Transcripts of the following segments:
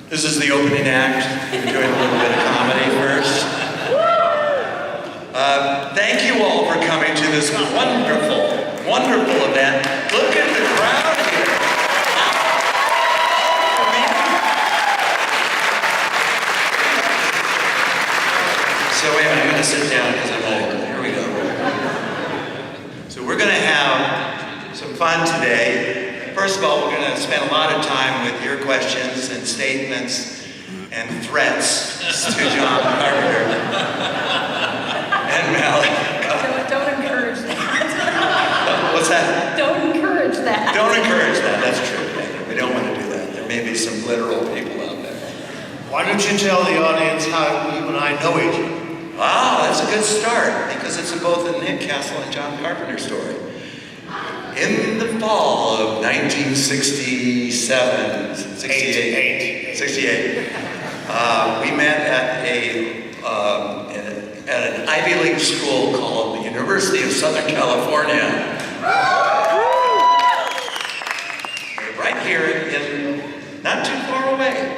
This is the opening act. We're doing a little bit of comedy first. Thank you all for coming to this wonderful, wonderful event. Look at the crowd here. So wait a minute, I'm going to sit down because I'm old. Here we go. So we're going to have some fun today. First of all, we're going to spend a lot of time with your questions and statements and threats to John Carpenter and Malik. Don't encourage that. What's that? Don't encourage that. Don't encourage that. That's true. We don't want to do that. There may be some literal people out there. Why don't you tell the audience how you and I know each other? Wow, that's a good start because it's both a Nick Castle and John Carpenter story. In the fall of 1967, 68, we met at an Ivy League school called the University of Southern California. Right here, not too far away.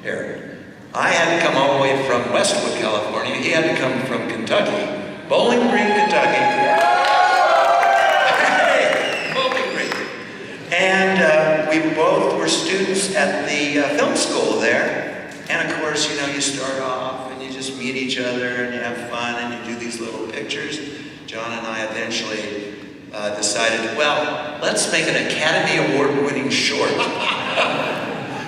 Here, I had to come all the way from Westwood, California. He had to come from Kentucky, Bowling Green, Kentucky. And we both were students at the film school there. And of course, you know, you start off and you just meet each other and you have fun and you do these little pictures. John and I eventually decided, well, let's make an Academy Award-winning short,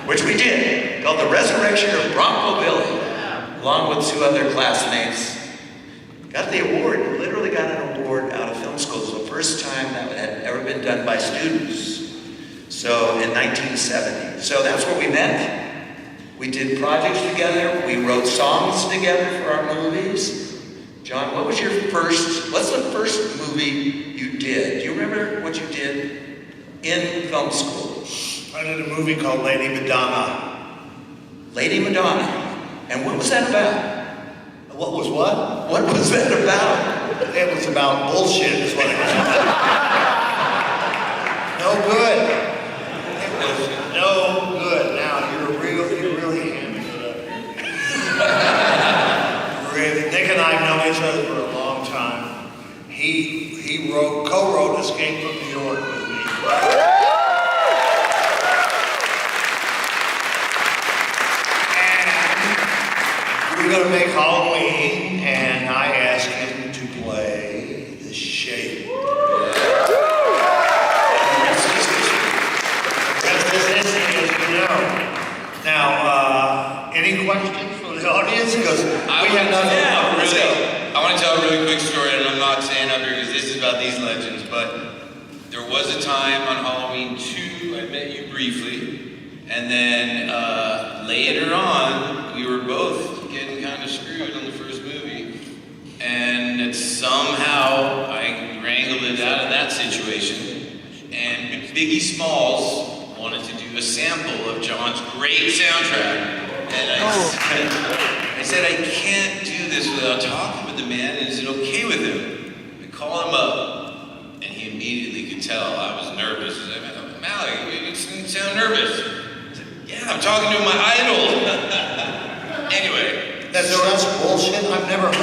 which we did, called The Resurrection of Bronco Billy, along with two other classmates. Got the award, literally got an award out of film school. It was the first time that had ever been done by students. So in 1970. So that's where we met. We did projects together. We wrote songs together for our movies. John, what's the first movie you did? Do you remember what you did in film school? I did a movie called Lady Madonna. Lady Madonna. And what was that about? What was what? What was that about? It was about bullshit is what it was about. No good. It was no good. Now, you really handing it up. Really, Nick and I have known each other for a long time. He co-wrote Escape from New York with me. And we were going to make Halloween, and I asked him to play the Shape. Now, any questions from the audience? Because we have nothing. I want to tell a really quick story, and I'm not saying up here because this is about these legends, but there was a time on Halloween 2 I met you briefly, and then later on we were both getting kind of screwed on the first movie, and somehow I wrangled it out of that situation, and Biggie Smalls wanted to do a sample of John's great soundtrack. And I said, I can't do this without talking with the man. Is it okay with him? I call him up, and he immediately could tell I was nervous. He said, Malik, you sound nervous. I said, yeah, I'm talking to my idol. Anyway. That's bullshit. I've never heard this.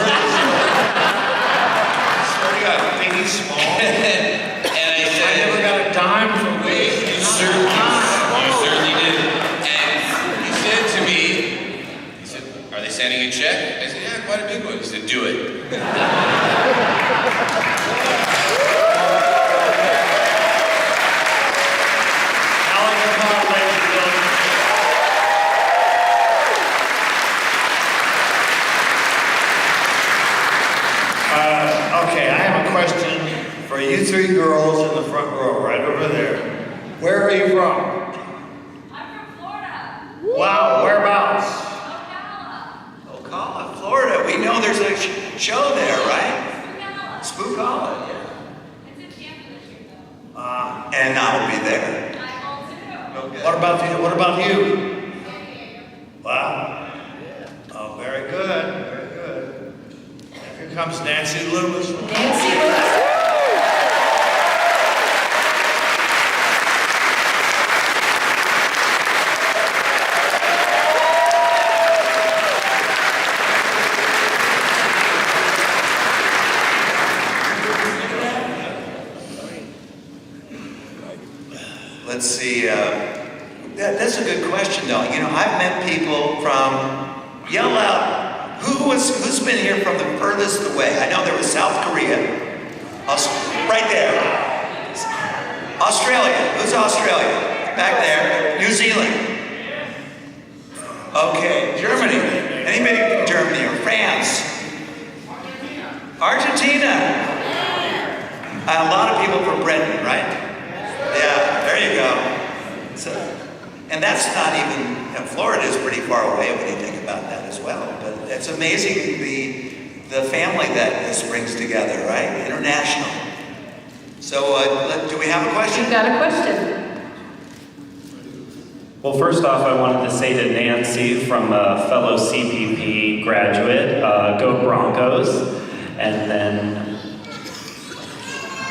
Swear to God. Biggie Smalls. And I said, I never got a dime from Biggie. You certainly did. And he said to me, are they sending a check? I said, yeah, quite a big one. He said, do it. Okay, I have a question for you three girls in the front row, right over there. Where are you from? I'm from Florida. Wow, whereabouts? Ocala, Florida. We know there's a show there, right? Spookala, yeah. It's in Tampa this year, though. And I'll be there. I will too. Okay. What about you? Wow. Oh, very good, very good. Here comes Nancy Lewis. Nancy Lewis. That's a good question, though. You know, I've met people from, yell out, who's been here from the furthest away? I know there was South Korea, right there. Australia, who's Australia? Back there. New Zealand. Okay, Germany. Anybody from Germany or France? Argentina. A lot of people from Britain, right? Yeah, there you go. So, and that's not even, you know, Florida is pretty far away when you think about that as well. But it's amazing the family that this brings together, right? International. So, do we have a question? You've got a question. Well, first off, I wanted to say to Nancy, from a fellow CPP graduate, go Broncos, and then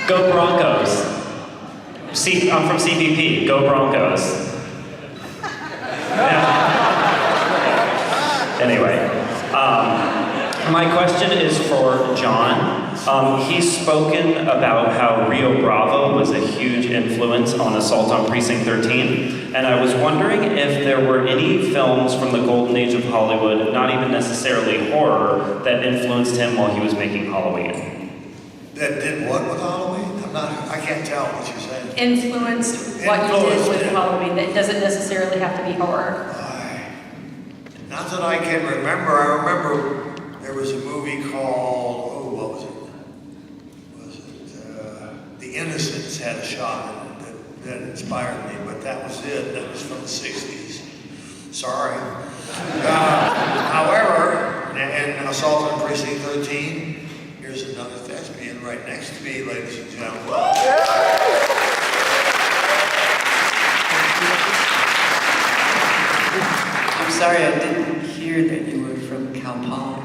go Broncos. I'm from CPP, go Broncos. Anyway, my question is for John. He's spoken about how Rio Bravo was a huge influence on Assault on Precinct 13, and I was wondering if there were any films from the golden age of Hollywood, not even necessarily horror, that influenced him while he was making Halloween. That did what with Halloween? I can't tell what you're saying. Influenced what you did with Halloween. That doesn't necessarily have to be horror. Not that I can remember. I remember there was a movie called, what was it? The Innocents had a shot in it that inspired me, but that was it. That was from the 60s. Sorry. However, in Assault on Precinct 13, here's another thespian right next to me, ladies and gentlemen. I'm sorry, I didn't hear that you were from Cal Poly,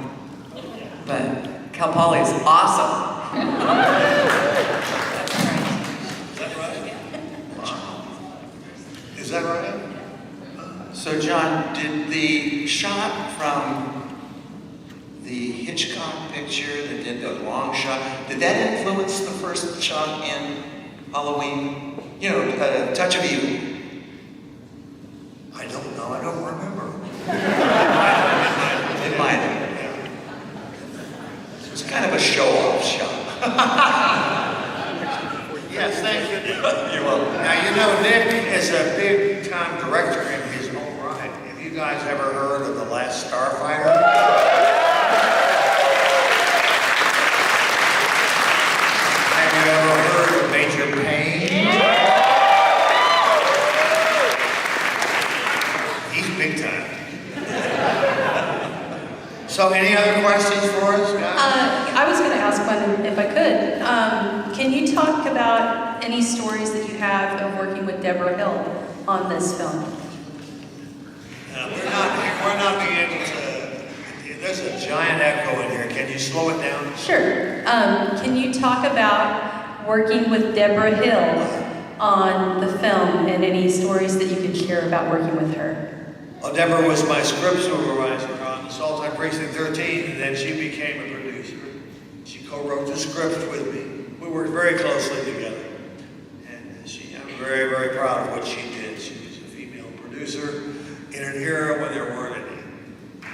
but Cal Poly is awesome. Is that right? So, John, did the shot from the Hitchcock picture that did the long shot, did that influence the first shot in Halloween? You know, Touch of Evil. I don't know. I don't remember. It might have. It's kind of a show-off shot. Yes, thank you. You're welcome. Now, you know, Nick is a big-time director in his own right. Have you guys ever heard of The Last Starfighter? Have you ever heard of Major Payne? He's big time. So, any other questions for us, guys? I was going to ask one, if I could. Can you talk about any stories that you have of working with Deborah Hill on this film? We're not being able to. There's a giant echo in here. Can you slow it down? Sure. Can you talk about working with Deborah Hill on the film and any stories that you could share about working with her? Well, Deborah was my script supervisor on Assault on Precinct 13, and then she became a producer. She co-wrote the script with me. We worked very closely together. And I'm very, very proud of what she did. She was a female producer in an era when there weren't any.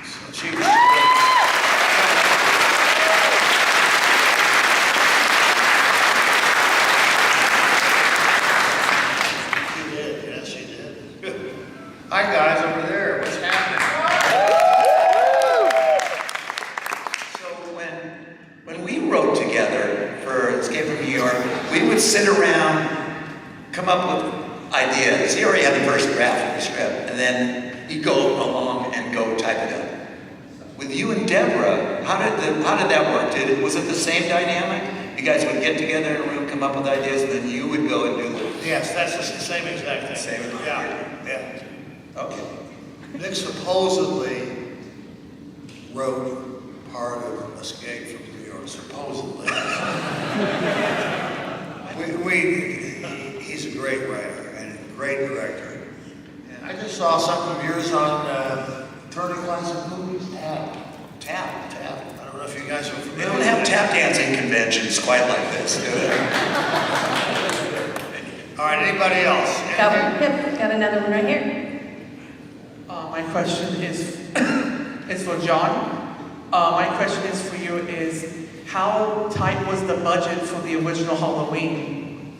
So she was She did, yes, she did. Hi guys over there, what's happening? So when we wrote together for Escape from New York, we would sit around, come up with ideas. He already had the first draft of the script, and then he'd go along and go type it up. With you and Deborah, how did that work? Was it the same dynamic? You guys would get together in a room, come up with ideas, and then you would go and do them. Yes, that's the same exact thing. Same. Yeah. Okay. Nick supposedly wrote part of Escape from New York, supposedly. He's a great writer and a great director. And I just saw something of yours on Turning Classic Movies, Tap. I don't know if you guys are They familiar. don't have tap dancing conventions quite like this, do they? All right, anybody else? Got another one right here. My question is, is for John. My question is for you is, how tight was the budget for the original Halloween?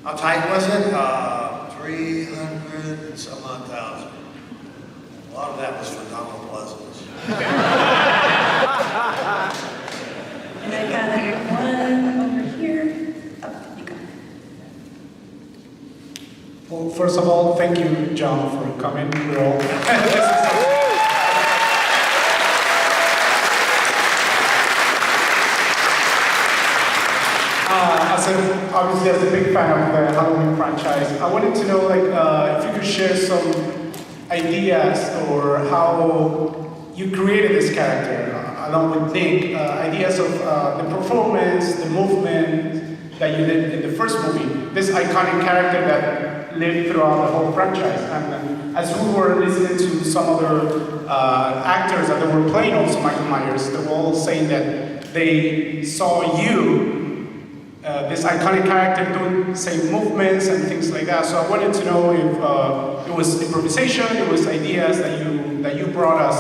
How tight was it? 300 and some odd thousand. A lot of that was for Donald Pleasance. And I got one over here. Oh, you go. Well, first of all, thank you, John, for coming. We're all. Obviously, as a big fan of the Halloween franchise, I wanted to know, like, if you could share some ideas or how you created this character, along with Nick, ideas of the performance, the movement that you did in the first movie, this iconic character that lived throughout the whole franchise. And as we were listening to some other actors that were playing also Michael Myers, they were all saying that they saw you, this iconic character, doing the same movements and things like that. So I wanted to know if it was improvisation, it was ideas that you brought us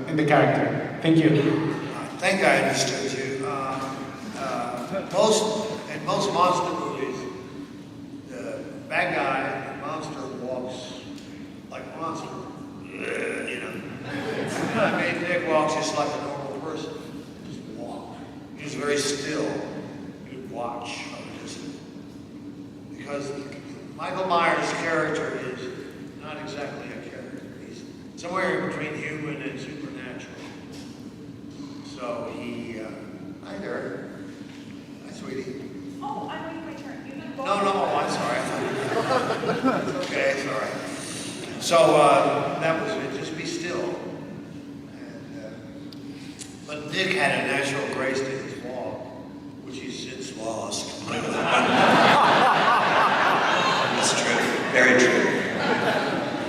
in the character. Thank you. I think I understood you. In most monster movies, the bad guy, the monster, walks like a monster. You know. I mean, Nick walks just like a normal person. Just walk. He's very still. You'd watch from a distance. Because Michael Myers' character is not exactly a character. He's somewhere in between human and supernatural. So he, hi there. Hi, sweetie. Oh, I'm waiting my turn. You can go. No, I'm sorry. I thought you okay, it's all right. So that was it. Just be still. And, but Nick had a natural grace to his walk, which he's since lost. That's true. Very true.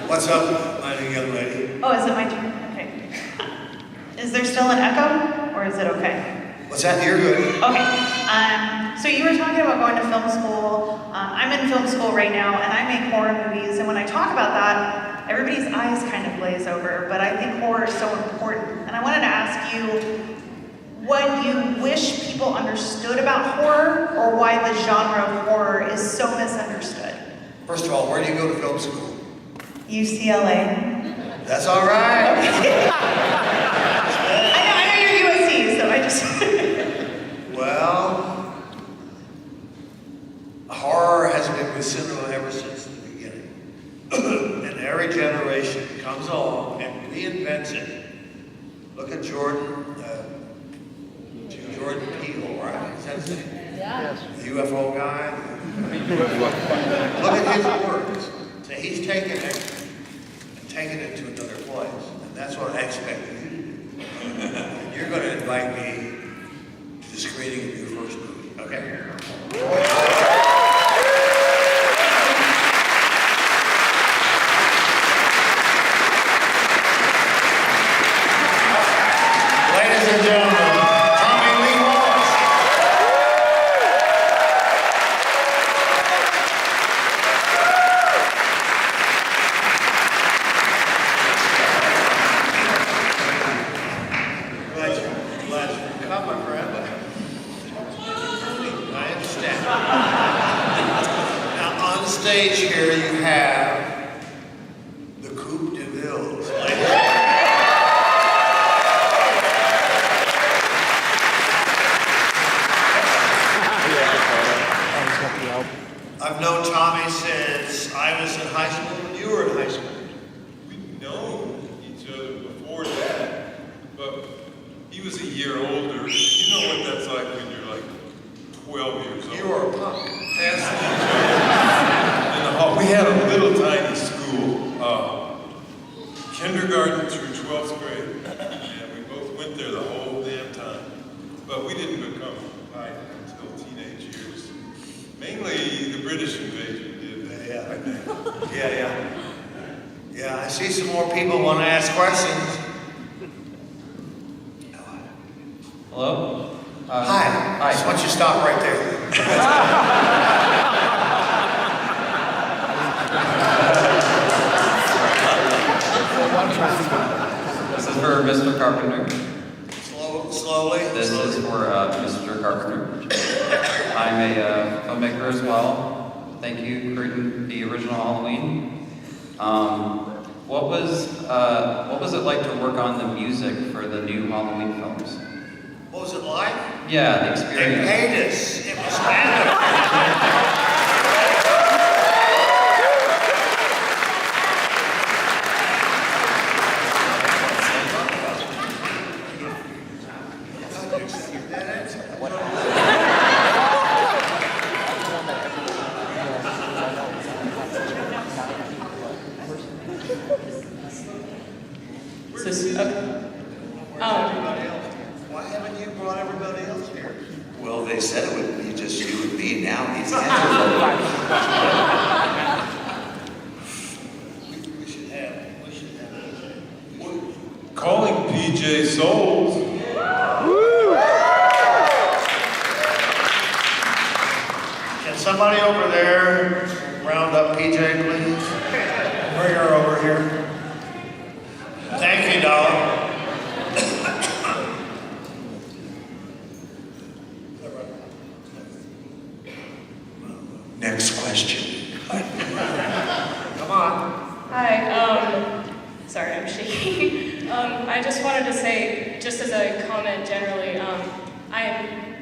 What's up, my young lady? Oh, is it my turn? Okay. Is there still an echo, or is it okay? What's that? You're good. Okay. So you were talking about going to film school. I'm in film school right now, and I make horror movies. And when I talk about that, everybody's eyes kind of glaze over. But I think horror is so important. And I wanted to ask you what you wish people understood about horror, or why the genre of horror is so misunderstood. First of all, where do you go to film school? UCLA. That's all right. I know you're USC, so I just... Well, horror has been with cinema ever since the beginning. And every generation comes along and reinvents it. Look at Jordan Peele, right? Is that his name? Yeah. The UFO guy. Look at his works. So he's taken it and taken it to another place. And that's what I expect you to do. And you're going to invite me to the screening of your first movie, okay? Ladies and gentlemen, Tommy Lee Wallace. Glad you come, my friend. I understand. Now, on stage here, you have the Coupe de Villes. I've known Tommy since I was in high school and you were in high school. We've known each other before that, but he was a year older. You know what that's like when you're like 12 years old. You were a punk. Passing each other in the hall. We had a little tiny school, kindergarten through 12th grade, and we both went there the whole damn time. But we didn't become tight until teenage years. Mainly the British invasion did that. Yeah, I see some more people want to ask questions. Hello? Hi. So why don't you stop right there? Mr. Carpenter. Slowly. This is for Mr. Carpenter. I'm a filmmaker as well. Thank you for creating the original Halloween. What was it like to work on the music for the new Halloween films? What was it like? Yeah, the They experience. paid us. It was fabulous. Why haven't you brought everybody else here? Well, they said it would be just you and me now. These hands We should have. Calling PJ Souls. Can somebody over there round up PJ, please? Bring her over here. Thank you, darling. Next question. Come on. Hi, sorry, I'm shaking. I just wanted to say, just as a comment generally, I'm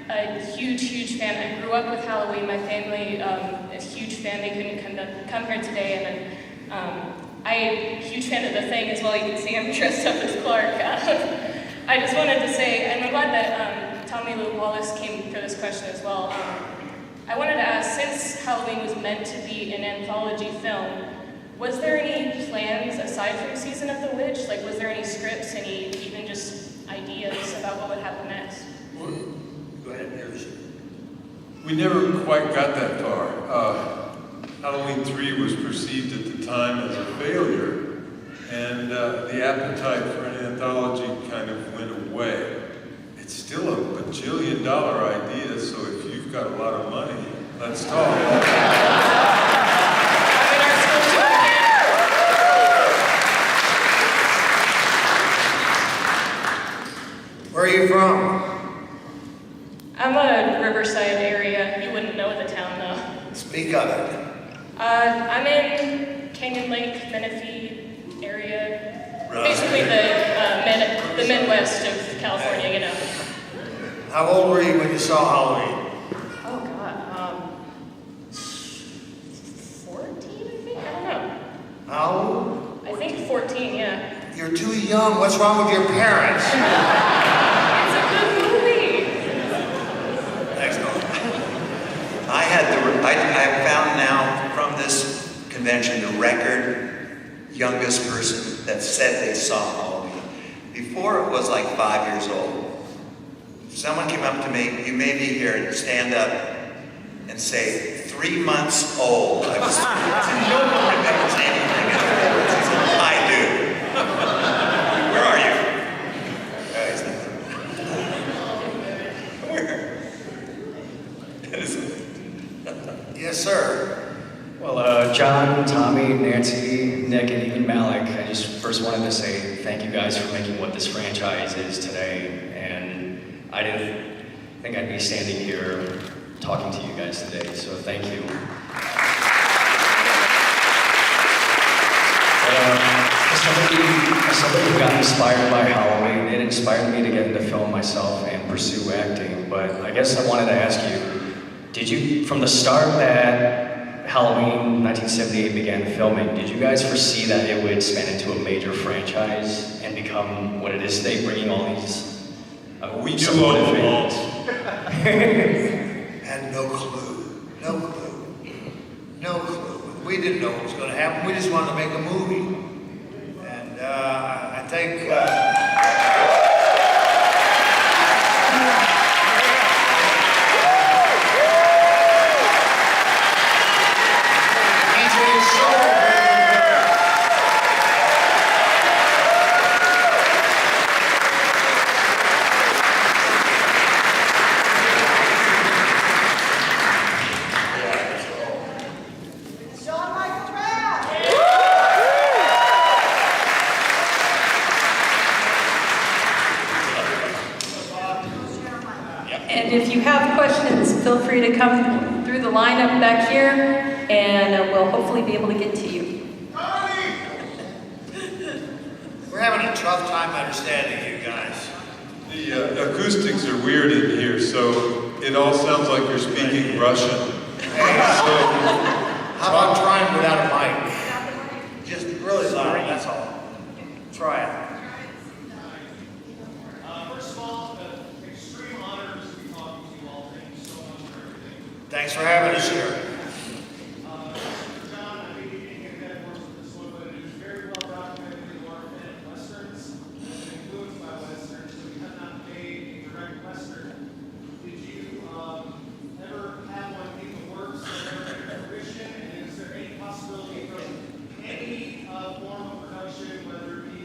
a huge fan. I grew up with Halloween. My family is a huge fan. They couldn't come here today, and then I'm a huge fan of The Thing as well. You can see I'm dressed up as Clark. I just wanted to say, and I'm glad that Tommy Lou Wallace came for this question as well. I wanted to ask, since Halloween was meant to be an anthology film, was there any plans aside from Season of the Witch? Like, was there any scripts, any even just ideas about what would happen next? Go ahead, Harrison. We never quite got that far. Halloween 3 was perceived at the time as a failure, and the appetite for an anthology kind of went away. It's still a bajillion-dollar idea, so if you've got a lot of money, let's talk. Where are you from? I'm a Riverside area. You wouldn't know the town though. Speak of it. I'm in Canyon Lake, Menifee area. Right. Basically the Midwest of California, you know. How old were you when you saw Halloween? Oh God, 14 I think? I don't know. How old? I think 14, yeah. You're too young. What's wrong with your parents? It's a good movie. Next one. I found now from this convention the record youngest person that said they saw Halloween. Before it was like 5 years old. Someone came up to me, you may be here, and stand up and say, 3 months old. I was, no one remembers anything. I do. Where are you? Where? Yes, sir. Well, John, Tommy, Nancy, Nick, and even Malik, I just first wanted to say thank you guys for making what this franchise is today. And I didn't think I'd be standing here talking to you guys today, so thank you. As somebody who got inspired by Halloween, it inspired me to get into film myself and pursue acting. But I guess I wanted to ask you, did you, from the start that Halloween 1978 began filming, did you guys foresee that it would span into a major franchise and become what it is today, bringing all these We knew all along. Had no clue. No clue. No clue. We didn't know what was going to happen. We just wanted to make a movie. And I think... if you have questions, feel free to come through the lineup back here, and we'll hopefully be able to get to you. We're having a tough time understanding you guys. The acoustics are weird in here, so it all sounds like you're speaking Russian. So, How about trying without a mic? Just really loud, that's all. Try it. First of all, extreme honor to be talking to you all. Thank you so much for everything. Thanks for having us here. John, I think you didn't get that work with this one, but it is very well documented that you are a fan of Westerns and influenced by Westerns, so you have not made a direct Western. Did you ever have one in the works or ever in fruition? And is there any possibility of any form of production, whether it be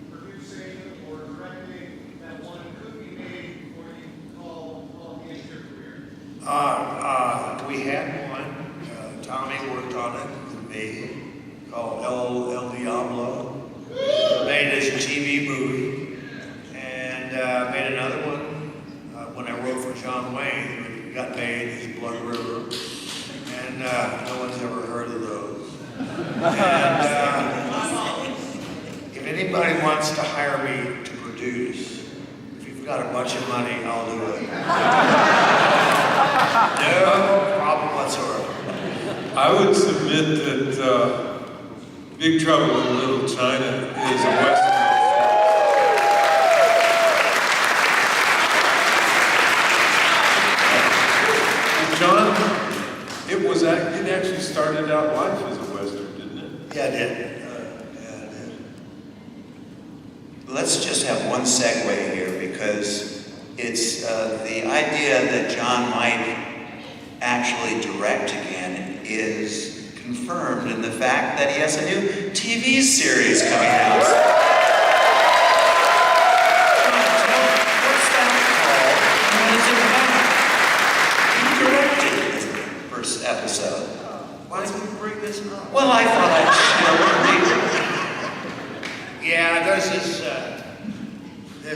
producing or directing, that one could be made before you call the end of your career? We had one. Tommy worked on it with me, called El Diablo. Made it as a TV movie. And made another one when I wrote for John Wayne. It got made, his Blood River. And no one's ever heard of those. And if anybody wants to hire me to produce, if you've got a bunch of money, I'll do it. No problem whatsoever. I would submit that Big Trouble in Little China is a Western. John, it actually started out life as a Western, didn't it? Yeah, it did. Let's just have one segue here, because it's the idea that John might actually direct again is confirmed in the fact that he has a new TV series coming out. What's that called? Who directed the first episode? Why did you bring this up? Well, I thought I'd Yeah, there's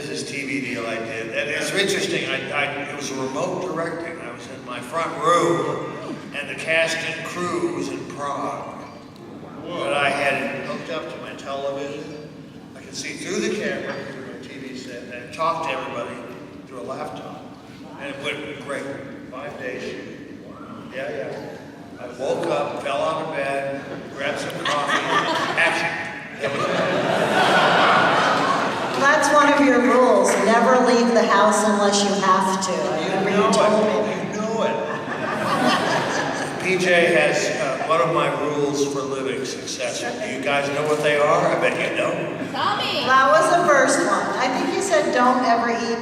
this TV deal I did. And it's interesting. It was a remote directing. I was in my front room, and the cast and crew was in Prague. But I had it hooked up to my television. I could see through the camera, through my TV set, and I talked to everybody through a laptop. And it went great. 5 days shooting. Yeah. I woke up, fell out of bed, grabbed some coffee, action. That's one of your rules. Never leave the house unless you have to. I remember you told me. You know it. PJ has one of my rules for living successful. Do you guys know what they are? I bet you don't. Tommy! That was the first one. I think you said don't ever eat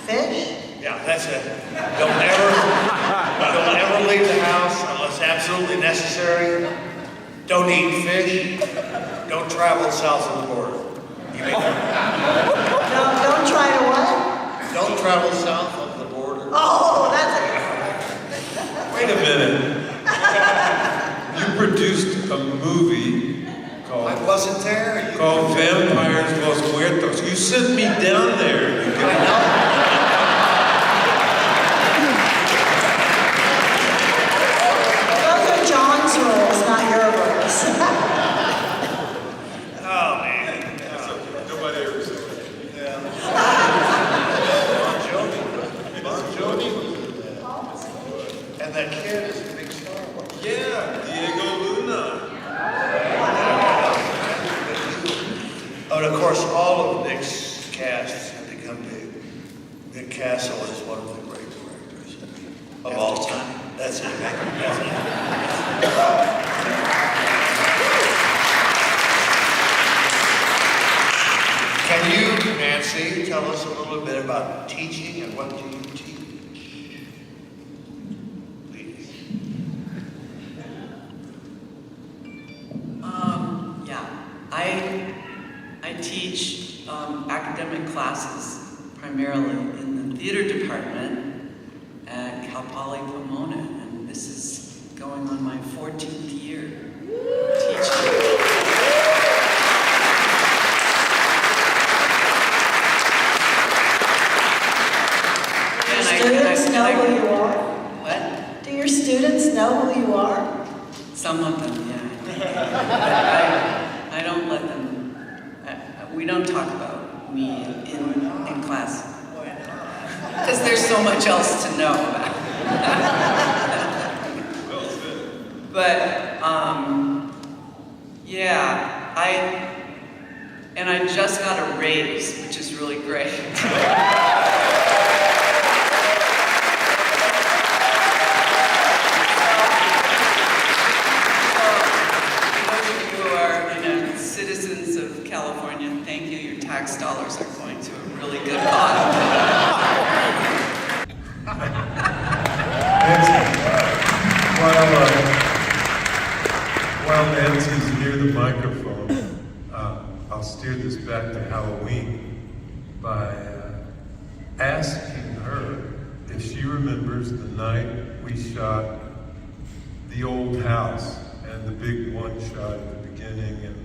fish. Yeah, that's it. Don't ever leave the house unless absolutely necessary. Don't eat fish. Don't travel south of the border. Don't try to what? Don't travel south of the border. Oh, that's it. Wait a minute. You produced a movie called... I wasn't there. Called Vampires Los Muertos. You sent me down there. I know. Those are John's rules, not your rules. Oh, man. Nobody ever said that. Yeah. Bon Jovi was in that. And that kid is a big star. Yeah, Diego Luna. Oh, and of course, all of Nick's casts have become big. Nick Castle is one of the great directors of all time. That's it. Can you, Nancy, tell us a little bit about teaching and what do you teach? Please. I teach academic classes primarily in the theater department at Cal Poly Pomona, and this is going on my 14th year teaching. Students know who we don't talk about me in class. Because there's so much else to know about. But, yeah, I just got a raise, which is really great. Citizens of California, thank you. Your tax dollars are going to a really good cause. While Nancy's near the microphone, I'll steer this back to Halloween by asking her if she remembers the night we shot The Old House and the big one shot at the beginning and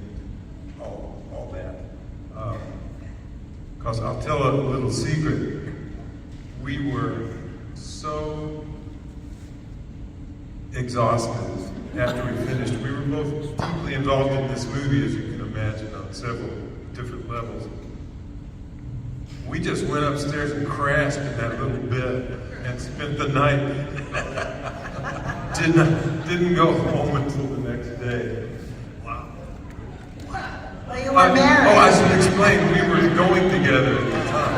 all that. Because I'll tell a little secret. We were so exhausted after we finished. We were both deeply involved in this movie, as you can imagine, on several different levels. We just went upstairs and crashed in that little bed and spent the night. Didn't go home until the next day. Well, you were married. Oh, I should explain. We were going together at the time.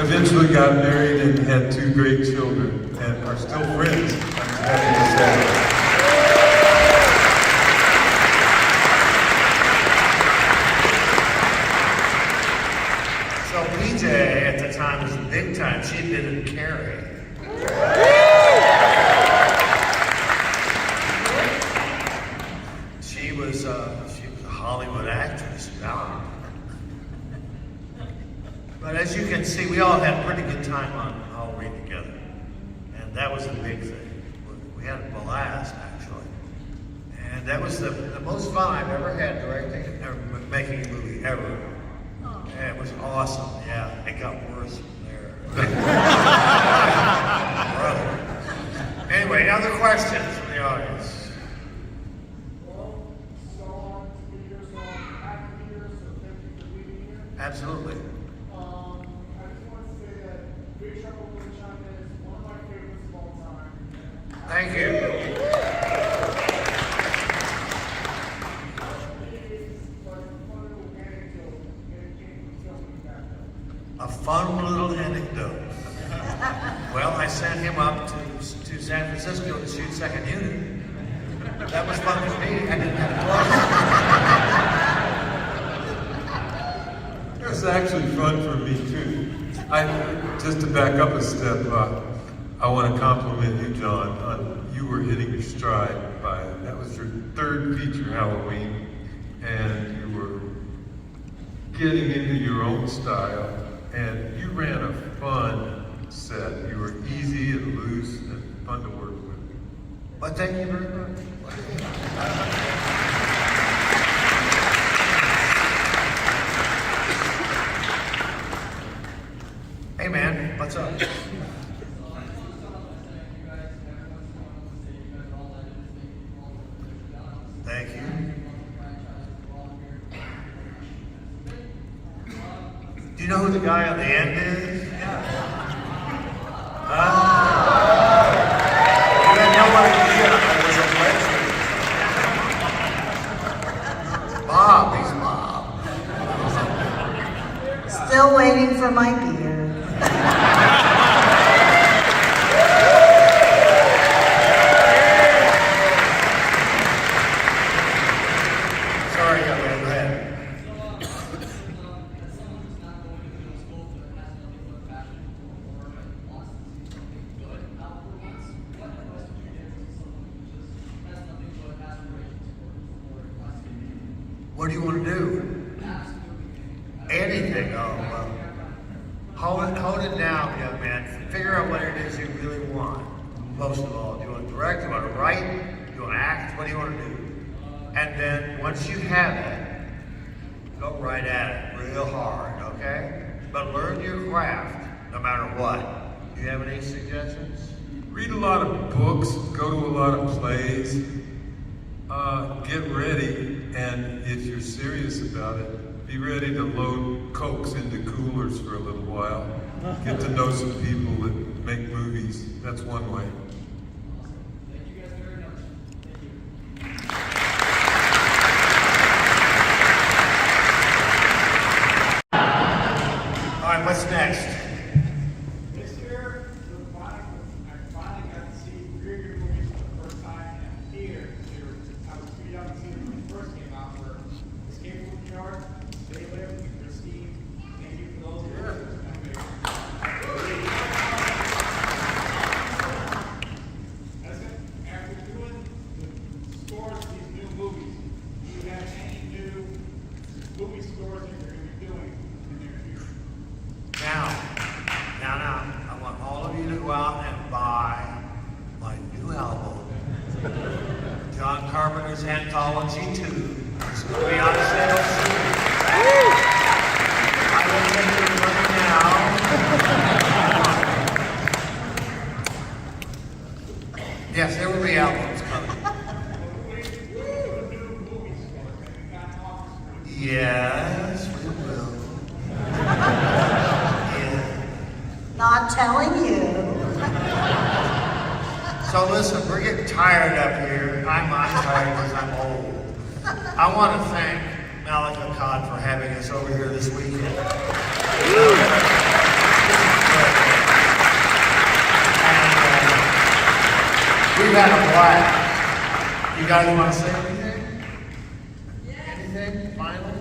Eventually got married and had 2 great children and are still friends, I'm happy to say. So PJ at the time was big time. She'd been in Carrie. She was a Hollywood actress. Now. But as you can see, we all had a pretty good time on Halloween together. And that was a big thing. We had a blast, actually. And that was the most fun I've ever had directing or making a movie ever. And it was awesome. Yeah, it got worse from there. Brother. Anyway, other questions from the audience? Absolutely. Thank you. A fun little anecdote. Well, I sent him up to San Francisco to shoot Second Unit. That was fun for me. I didn't have to It was actually fun for me too. Just to back up a step, I want to compliment you, John, on you were hitting your stride that was your 3rd feature Halloween, and you were getting into your own style, and you ran a fun set. You were easy and loose and fun to work with. Well, thank you very much. Hey man, what's up? Thank you. Do you know who the guy on the end is? Huh? You had no idea I was a legend. Bob, he's Bob. Still waiting for my beer. Sorry, go ahead. What do you want to do? Anything. Hold it down, young man. Figure out what it is you really want. Most of all, do you want to direct? Do you want to write? Do you want to act? What do you want to do? And then once you have it, go right at it real hard, okay? But learn your craft, no matter what. Do you have any suggestions? Read a lot of books, go to a lot of plays. get ready, and if you're serious about it, be ready to load Cokes into coolers for a little while. Get to know some people that make movies. That's one way. Thank you guys very much. Thank you. All right, what's next? This year, I finally got to see three of your movies for the first time in theaters. I was too young to see them when they first came out. For Escape from New York, They Live, Christine. Thank you for those movies. After doing the scores for these new movies, do you have any new movie scores that you're going to be doing in the near future? Now, I want all of you to go out and buy my new album, John Carpenter's Anthology 2. It's going to be on sale soon. I will take your money now. Yes, there will be albums coming. Yes, we will. Not telling you. So listen, we're getting tired up here. I'm tired because I'm old. I want to thank Malika Khan for having us over here this weekend. We've had a blast. You guys want to say anything? Anything final?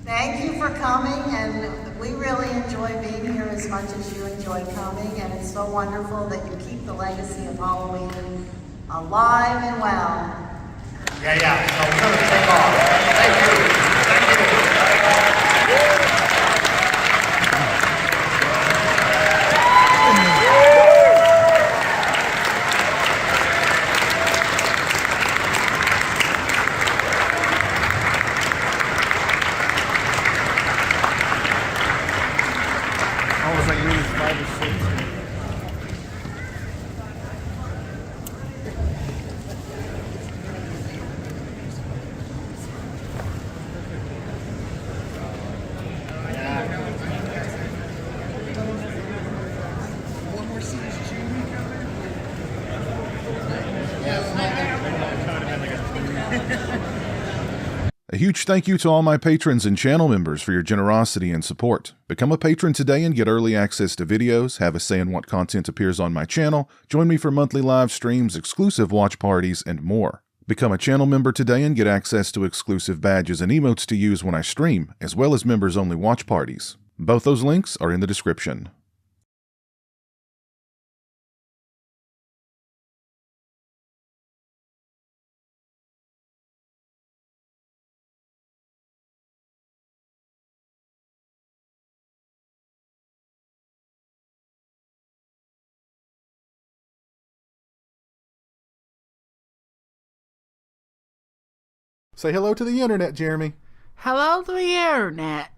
Thank you for coming, and we really enjoy being here as much as you enjoy coming, and it's so wonderful that you keep the legacy of Halloween alive and well. Yeah. So we're going to take off. Thank you. I was like maybe 5 or 6. A huge thank you to all my patrons and channel members for your generosity and support. Become a patron today and get early access to videos, have a say in what content appears on my channel, join me for monthly live streams, exclusive watch parties, and more. Become a channel member today and get access to exclusive badges and emotes to use when I stream, as well as members-only watch parties. Both those links are in the description. Say hello to the internet, Jeremy. Hello to the internet.